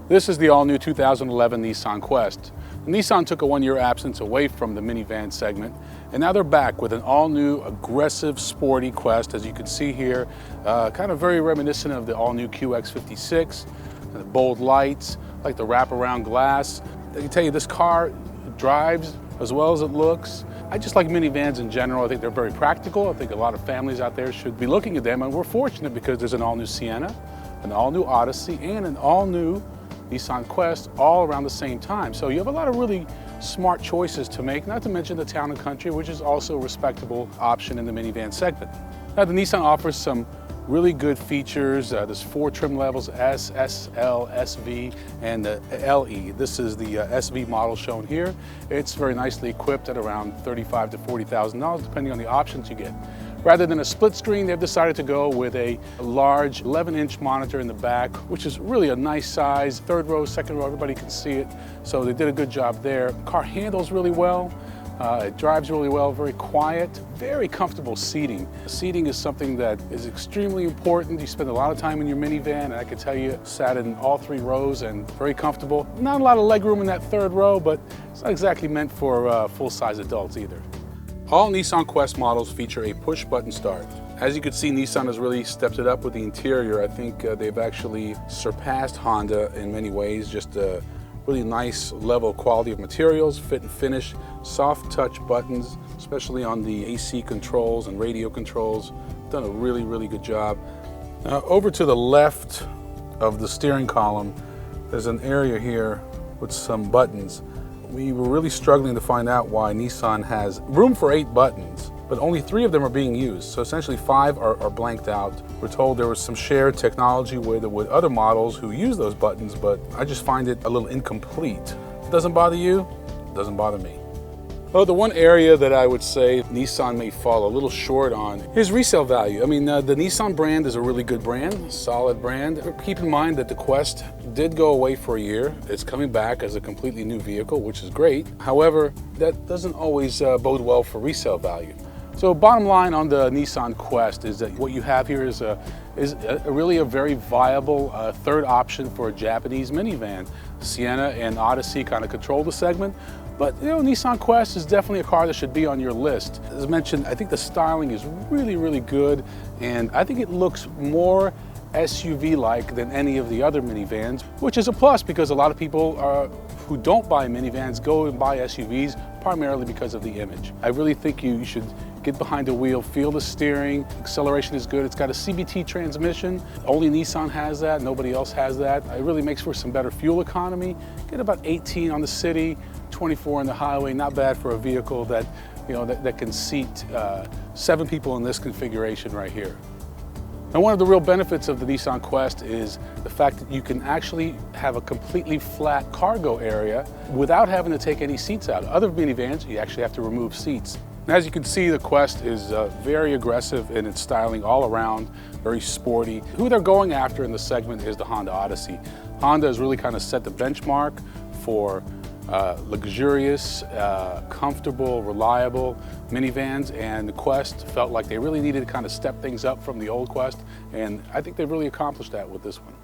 This is the all-new 2011 Nissan Quest. Nissan took a one-year absence away from the minivan segment, and now they're back with an all-new, aggressive, sporty Quest, as you can see here, kind of very reminiscent of the all-new QX56, the bold lights, like the wraparound glass. I can tell you, this car drives as well as it looks. I just like minivans in general. I think they're very practical. I think a lot of families out there should be looking at them, and we're fortunate because there's an all-new Sienna, an all-new Odyssey, and an all-new Nissan Quest all around the same time. So you have a lot of really smart choices to make, not to mention the Town & Country, which is also a respectable option in the minivan segment. Now, the Nissan offers some really good features. There's 4 trim levels, S, SL, SV, and the LE. This is the SV model shown here. It's very nicely equipped at around $35,000 to $40,000, depending on the options you get. Rather than a split screen, they've decided to go with a large 11-inch monitor in the back, which is really a nice size. Third row, second row, everybody can see it. So they did a good job there. The car handles really well. It drives really well, very quiet, very comfortable seating. Seating is something that is extremely important. You spend a lot of time in your minivan, and I can tell you, sat in all 3 rows and very comfortable. Not a lot of leg room in that third row, but it's not exactly meant for full-size adults either. All Nissan Quest models feature a push-button start. As you can see, Nissan has really stepped it up with the interior. I think they've actually surpassed Honda in many ways. Just a really nice level of quality of materials, fit and finish, soft touch buttons, especially on the AC controls and radio controls. Done a really, really good job. Now, over to the left of the steering column, there's an area here with some buttons. We were really struggling to find out why Nissan has room for 8 buttons, but only 3 of them are being used. So essentially 5 are blanked out. We're told there was some shared technology with other models who use those buttons, but I just find it a little incomplete. If it doesn't bother you, it doesn't bother me. Well, the one area that I would say Nissan may fall a little short on is resale value. I mean, the Nissan brand is a really good brand, solid brand. Keep in mind that the Quest did go away for a year. It's coming back as a completely new vehicle, which is great. However, that doesn't always bode well for resale value. So bottom line on the Nissan Quest is that what you have here is really a very viable third option for a Japanese minivan. Sienna and Odyssey kind of control the segment, but you know, Nissan Quest is definitely a car that should be on your list. As mentioned, I think the styling is really, really good, and I think it looks more SUV-like than any of the other minivans, which is a plus because a lot of people who don't buy minivans go and buy SUVs primarily because of the image. I really think you should get behind the wheel, feel the steering, acceleration is good. It's got a CVT transmission. Only Nissan has that, nobody else has that. It really makes for some better fuel economy. Get about 18 on the city, 24 on the highway. Not bad for a vehicle that, you know, that can seat 7 people in this configuration right here. Now, one of the real benefits of the Nissan Quest is the fact that you can actually have a completely flat cargo area without having to take any seats out. Other minivans, you actually have to remove seats. And as you can see, the Quest is very aggressive in its styling all around, very sporty. Who they're going after in the segment is the Honda Odyssey. Honda has really kind of set the benchmark for luxurious, comfortable, reliable minivans, and the Quest felt like they really needed to kind of step things up from the old Quest, and I think they really accomplished that with this one.